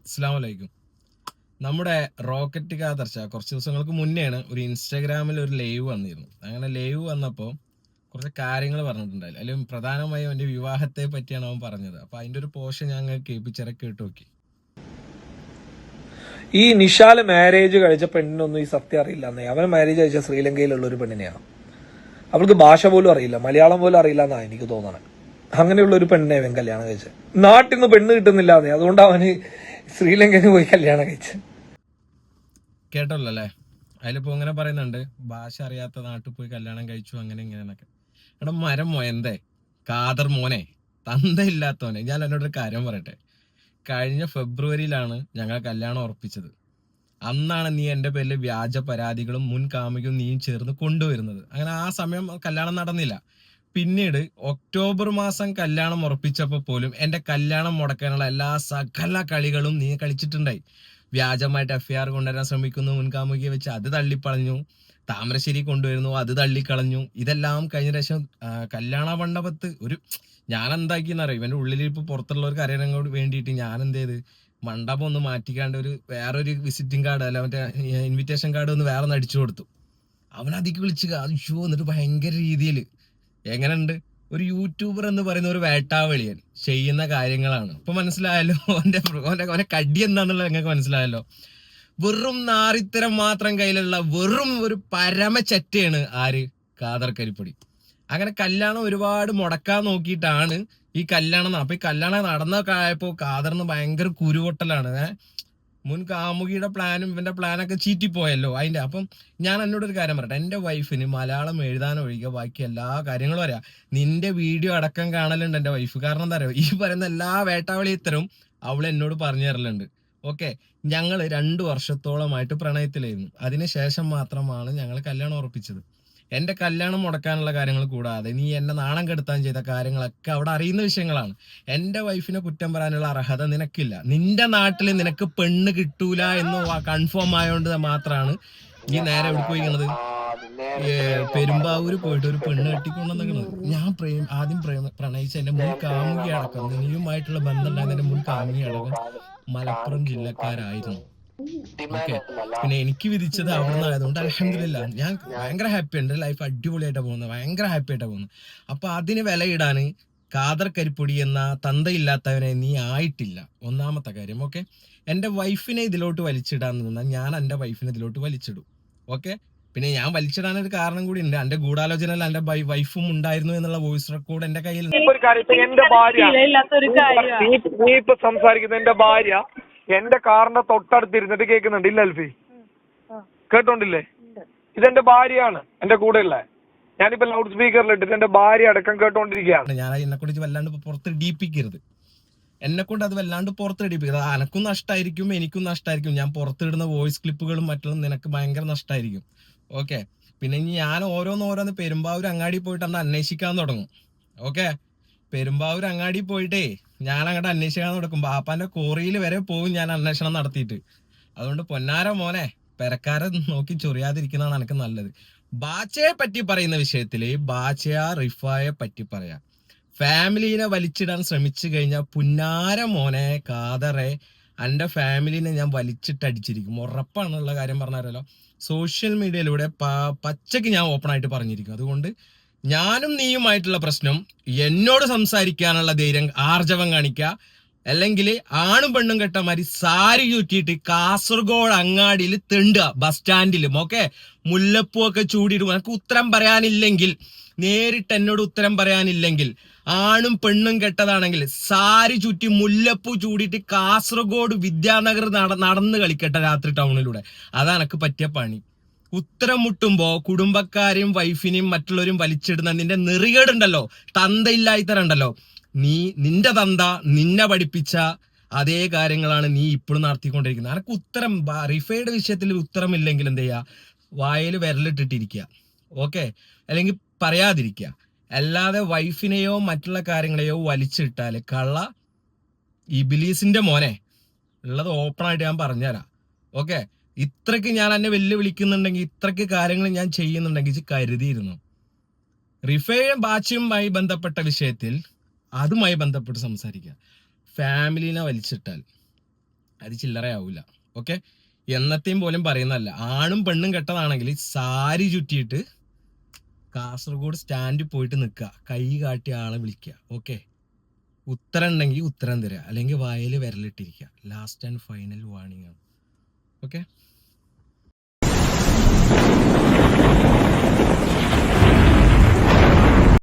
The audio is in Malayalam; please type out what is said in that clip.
അസ്സലാമു അലൈക്കും. നമ്മുടെ റോക്കറ്റ് കാദർശ കുറച്ച് ദിവസങ്ങൾക്ക് മുന്നെയാണ് ഒരു ഇൻസ്റ്റാഗ്രാമിൽ ഒരു ലൈവ് വന്നിരുന്നു. അങ്ങനെ ലൈവ് വന്നപ്പോൾ കുറച്ച് കാര്യങ്ങൾ പറഞ്ഞിട്ടുണ്ടായില്ല. അല്ലെങ്കിൽ പ്രധാനമായും അവൻ്റെ വിവാഹത്തെ പറ്റിയാണ് അവൻ പറഞ്ഞത്. അപ്പോൾ അതിൻ്റെ ഒരു പോഷൻ ഞാൻ കേൾപ്പിച്ചിറക്കി കേട്ട് നോക്കി. ഈ നിഷാല് മാരേജ് കഴിച്ച പെണ്ണിനൊന്നും ഈ സത്യം അറിയില്ലെന്നേ. അവൻ മാരേജ് കഴിച്ച ശ്രീലങ്കയിലുള്ള ഒരു പെണ്ണിനെയാണ്. അവൾക്ക് ഭാഷ പോലും അറിയില്ല, മലയാളം പോലും അറിയില്ല എന്നാണ് എനിക്ക് തോന്നണത്. അങ്ങനെയുള്ള ഒരു പെണ്ണിനെ അവൻ കല്യാണം കഴിച്ചത്. നാട്ടിൽ നിന്ന് പെണ്ണ് കിട്ടുന്നില്ലാന്നേ, അതുകൊണ്ട് അവന് ശ്രീലങ്കയിൽ പോയി കല്യാണം കഴിച്ചത്. കേട്ടല്ലോ അല്ലേ? അതിലിപ്പോൾ ഇങ്ങനെ പറയുന്നുണ്ട്, ഭാഷ അറിയാത്ത നാട്ടിൽ പോയി കല്യാണം കഴിച്ചു അങ്ങനെ ഇങ്ങനെയൊക്കെ. എടാ മരം മോയന്തേ കാദർ മോനെ, തന്തയില്ലാത്തവനെ, ഞാൻ എന്നോടൊരു കാര്യം പറയട്ടെ. കഴിഞ്ഞ ഫെബ്രുവരിയിലാണ് ഞങ്ങൾ കല്യാണം ഉറപ്പിച്ചത്. അന്നാണ് നീ എൻ്റെ പേരിൽ വ്യാജ പരാതികളും മുൻ കാമുകയും നീയും ചേർന്ന് കൊണ്ടുവരുന്നത്. അങ്ങനെ ആ സമയം കല്യാണം നടന്നില്ല. പിന്നീട് ഒക്ടോബർ മാസം കല്യാണം ഉറപ്പിച്ചപ്പോൾ പോലും എൻ്റെ കല്യാണം മുടക്കാനുള്ള എല്ലാ സകല കളികളും നീ കളിച്ചിട്ടുണ്ടായി. വ്യാജമായിട്ട് FIR കൊണ്ടുവരാൻ ശ്രമിക്കുന്നു, മുൻകാമുകിയെ വെച്ച് അത് തള്ളിപ്പളഞ്ഞു. താമരശ്ശേരി കൊണ്ടുവരുന്നു, അത് തള്ളിക്കളഞ്ഞു. ഇതെല്ലാം കഴിഞ്ഞ ശേഷം കല്യാണ മണ്ഡപത്ത് ഞാൻ എന്താക്കിയെന്നറിയാം, ഇവൻ്റെ ഉള്ളിൽ ഇപ്പോൾ പുറത്തുള്ളവർക്ക് അറിയാൻ വേണ്ടിയിട്ട് ഞാൻ എന്ത് ചെയ്ത് മണ്ഡപം ഒന്ന് മാറ്റിക്കാണ്ട് വേറൊരു വിസിറ്റിംഗ് കാർഡ് അല്ല മറ്റേ ഇൻവിറ്റേഷൻ കാർഡ് ഒന്ന് വേറെ അടിച്ചു കൊടുത്തു. അവനതിക്ക് വിളിച്ച് അയ്യോ എന്നിട്ട് ഭയങ്കര രീതിയിൽ എങ്ങനെയുണ്ട് ഒരു യൂട്യൂബർ എന്ന് പറയുന്ന ഒരു വേട്ടാവളിയൻ ചെയ്യുന്ന കാര്യങ്ങളാണ്. ഇപ്പൊ മനസ്സിലായല്ലോ ഓന്റെ കടി എന്താണെന്നുള്ളത് നിങ്ങൾക്ക് മനസ്സിലായല്ലോ. വെറും നാറിത്തരം മാത്രം കയ്യിലുള്ള വെറും ഒരു പരമച്ചറ്റയാണ് ആര്? കാദർ കരിപ്പൊടി. അങ്ങനെ കല്യാണം ഒരുപാട് മുടക്കാൻ നോക്കിയിട്ടാണ് ഈ കല്യാണം. അപ്പൊ ഈ കല്യാണം നടന്നൊക്കെ ആയപ്പോ കാദറിന് ഭയങ്കര കുരുവൊട്ടലാണ്. മുൻ കാമുകിയുടെ പ്ലാനും ഇവന്റെ പ്ലാനൊക്കെ ചീറ്റിപ്പോയല്ലോ അതിന്റെ. അപ്പം ഞാൻ എന്നോടൊരു കാര്യം പറയട്ടെ, എൻ്റെ വൈഫിന് മലയാളം എഴുതാനൊഴികെ ബാക്കി എല്ലാ കാര്യങ്ങളും അറിയാം. നിന്റെ വീഡിയോ അടക്കം കാണലുണ്ട് എൻ്റെ വൈഫ്. കാരണം എന്താ പറയുക, ഈ പറയുന്ന എല്ലാ വേട്ടാവളിത്തരവും അവൾ എന്നോട് പറഞ്ഞു തരലുണ്ട്. ഓക്കെ, ഞങ്ങൾ 2 വർഷത്തോളമായിട്ട് പ്രണയത്തിലായിരുന്നു. അതിനുശേഷം മാത്രമാണ് ഞങ്ങൾ കല്യാണം ഉറപ്പിച്ചത്. എൻ്റെ കല്യാണം മുടക്കാനുള്ള കാര്യങ്ങൾ കൂടാതെ നീ എന്നെ നാണം കെടുത്താൻ ചെയ്ത കാര്യങ്ങളൊക്കെ അവിടെ അറിയുന്ന വിഷയങ്ങളാണ്. എൻ്റെ വൈഫിനെ കുറ്റം പറയാനുള്ള അർഹത നിനക്കില്ല. നിന്റെ നാട്ടിൽ നിനക്ക് പെണ്ണ് കിട്ടൂല എന്ന് കൺഫേം ആയതുകൊണ്ട് മാത്രമാണ് നീ നേരെ എവിടെ പോയിരിക്കണത്, പെരുമ്പാവൂര് പോയിട്ട് ഒരു പെണ്ണ് കെട്ടിക്കൊണ്ടുവന്നത്. ഞാൻ ആദ്യം പ്രണയിച്ച എൻ്റെ മുൻ കാമുകി അടക്കം, നീയുമായിട്ടുള്ള ബന്ധം ഉണ്ടായിരുന്ന എൻ്റെ മുൻ കാമുകി അടക്കം മലപ്പുറം ജില്ലക്കാരായിരുന്നു. ഓക്കെ, പിന്നെ എനിക്ക് വിധിച്ചത് അവിടുന്ന് ആയതുകൊണ്ട് അൽഹംദുലില്ലാ ഞാൻ ഭയങ്കര ഹാപ്പി. എൻ്റെ ലൈഫ് അടിപൊളിയായിട്ടാണ് പോകുന്നത്, ഭയങ്കര ഹാപ്പി ആയിട്ടാണ് പോകുന്നത്. അപ്പൊ അതിന് വിലയിടാൻ കാദർ കരിപ്പൊടി എന്ന തന്തയില്ലാത്തവനെ നീ ആയിട്ടില്ല, ഒന്നാമത്തെ കാര്യം. ഓക്കെ, എൻ്റെ വൈഫിനെ ഇതിലോട്ട് വലിച്ചിടാന്ന് നിന്നാൽ ഞാൻ എൻ്റെ വൈഫിനെ ഇതിലോട്ട് വലിച്ചിടും. ഓക്കെ, പിന്നെ ഞാൻ വലിച്ചിടാനൊരു കാരണം കൂടി ഉണ്ട്. എൻ്റെ ഗൂഢാലോചനയിൽ എൻ്റെ വൈഫും ഉണ്ടായിരുന്നു എന്നുള്ള വോയിസ് റെക്കോർഡ് എൻ്റെ കയ്യിൽ. എന്റെ ഭാര്യ, നീ ഇപ്പൊ സംസാരിക്കുന്ന എന്റെ ഭാര്യ എന്റെ കാറിന്റെ തൊട്ടടുത്തിരുന്നിട്ട് കേൾക്കുന്നുണ്ട്. ഇല്ല അൽഫി, കേട്ടോണ്ടില്ലേ? ഇതെന്റെ ഭാര്യയാണ്, എന്റെ കൂടെ ഉള്ള. ഞാനിപ്പോ ലൗഡ് സ്പീക്കറിൽ ഇട്ടിട്ട് എന്റെ ഭാര്യ അടക്കം കേട്ടോണ്ടിരിക്കുകയാണ്. ഞാൻ എന്നെക്കൊണ്ട് വല്ലാണ്ട് പുറത്ത് ഡീപ്പിക്കരുത്, എന്നെക്കൊണ്ട് അത് വല്ലാണ്ട് പുറത്ത് ഡീപ്പിക്കരുത്. അനക്കും നഷ്ടമായിരിക്കും, എനിക്കും നഷ്ടമായിരിക്കും. ഞാൻ പുറത്തിടുന്ന വോയിസ് ക്ലിപ്പുകളും മറ്റും നിനക്ക് ഭയങ്കര നഷ്ടമായിരിക്കും. ഓക്കെ, പിന്നെ ഇനി ഞാൻ ഓരോന്ന് പെരുമ്പാവൂർ അങ്ങാടി പോയിട്ട് അന്ന് അന്വേഷിക്കാൻ തുടങ്ങും. ഓക്കെ, പെരുമ്പാവൂർ അങ്ങാടി പോയിട്ടേ ഞാൻ അങ്ങോട്ട് അന്വേഷിക്കാൻ നടക്കും. ബാപ്പാന്റെ കോറിയിൽ വരെ പോകും ഞാൻ അന്വേഷണം നടത്തിയിട്ട്. അതുകൊണ്ട് പൊന്നാര മോനെ, പെരക്കാരെ നോക്കി ചൊറിയാതിരിക്കുന്നതാണ് എനിക്ക് നല്ലത്. ബാച്ചയെ പറ്റി പറയുന്ന വിഷയത്തില് ബാച്ചയ റിഫായെ പറ്റി പറയാം. ഫാമിലിനെ വലിച്ചിടാൻ ശ്രമിച്ചു കഴിഞ്ഞാൽ പുന്നാര മോനെ കാദറെ, എൻ്റെ ഫാമിലിനെ ഞാൻ വലിച്ചിട്ടടിച്ചിരിക്കും, ഉറപ്പാണുള്ള കാര്യം പറഞ്ഞാലോ. സോഷ്യൽ മീഡിയയിലൂടെ പച്ചയ്ക്ക് ഞാൻ ഓപ്പൺ ആയിട്ട് പറഞ്ഞിരിക്കും. അതുകൊണ്ട് ഞാനും നീയുമായിട്ടുള്ള പ്രശ്നം എന്നോട് സംസാരിക്കാനുള്ള ധൈര്യം ആർജവം കാണിക്കുക, അല്ലെങ്കിൽ ആണും പെണ്ണും കെട്ടമാരി സാരി ചുറ്റിയിട്ട് കാസർഗോഡ് അങ്ങാടിയിൽ തെണ്ടുക, ബസ് സ്റ്റാൻഡിലും. ഓക്കെ, മുല്ലപ്പൂ ഒക്കെ ചൂടിയിടും. എനിക്ക് ഉത്തരം പറയാനില്ലെങ്കിൽ, നേരിട്ട് എന്നോട് ഉത്തരം പറയാനില്ലെങ്കിൽ, ആണും പെണ്ണും കെട്ടതാണെങ്കിൽ സാരി ചുറ്റി മുല്ലപ്പൂ ചൂടിയിട്ട് കാസർഗോഡ് വിദ്യാനഗർ നടന്ന് കളിക്കട്ടെ രാത്രി ടൗണിലൂടെ. അതാണ് എനിക്ക് പറ്റിയ പണി. ഉത്തരം മുട്ടുമ്പോ കുടുംബക്കാരെയും വൈഫിനെയും മറ്റുള്ളവരും വലിച്ചിടുന്ന നിന്റെ നെറികേടുണ്ടല്ലോ, തന്തയില്ലാത്തരുണ്ടല്ലോ, നിന്റെ തന്ത നിന്നെ പഠിപ്പിച്ച അതേ കാര്യങ്ങളാണ് നീ ഇപ്പോഴും നടത്തിക്കൊണ്ടിരിക്കുന്നത്. അനക്ക് ഉത്തരം റിഫൈഡ് വിഷയത്തിൽ ഉത്തരമില്ലെങ്കിൽ എന്ത് ചെയ്യുക, വായിൽ വിരലിട്ടിട്ടിരിക്കുക. ഓക്കെ, അല്ലെങ്കിൽ പറയാതിരിക്കുക. അല്ലാതെ വൈഫിനെയോ മറ്റുള്ള കാര്യങ്ങളെയോ വലിച്ചിട്ടാല് കള്ള ഇബിലീസിന്റെ മോനെ, ഉള്ളത് ഓപ്പണായിട്ട് ഞാൻ പറഞ്ഞുതരാം. ഓക്കെ, ഇത്രയ്ക്ക് ഞാൻ എന്നെ വെല്ലുവിളിക്കുന്നുണ്ടെങ്കിൽ, ഇത്രയ്ക്ക് കാര്യങ്ങൾ ഞാൻ ചെയ്യുന്നുണ്ടെങ്കിൽ കരുതിയിരുന്നു. റിഫൈയും ബാച്ചുമായി ബന്ധപ്പെട്ട വിഷയത്തിൽ അതുമായി ബന്ധപ്പെട്ട് സംസാരിക്കുക. ഫാമിലിനെ വലിച്ചിട്ടാൽ അത് ചില്ലറയാവൂല. ഓക്കെ, എന്നത്തെയും പോലും പറയുന്നതല്ല. ആണും പെണ്ണും കെട്ടതാണെങ്കിൽ സാരി ചുറ്റിയിട്ട് കാസർഗോഡ് സ്റ്റാൻഡിൽ പോയിട്ട് നിൽക്കുക, കൈ കാട്ടി ആളെ വിളിക്കുക. ഓക്കെ, ഉത്തരം ഉണ്ടെങ്കിൽ ഉത്തരം തരിക, അല്ലെങ്കിൽ വായിൽ വിരലിട്ടിരിക്കുക. ലാസ്റ്റ് ആൻഡ് ഫൈനൽ വാർണിംഗ് ആണ്. ഓക്കെ.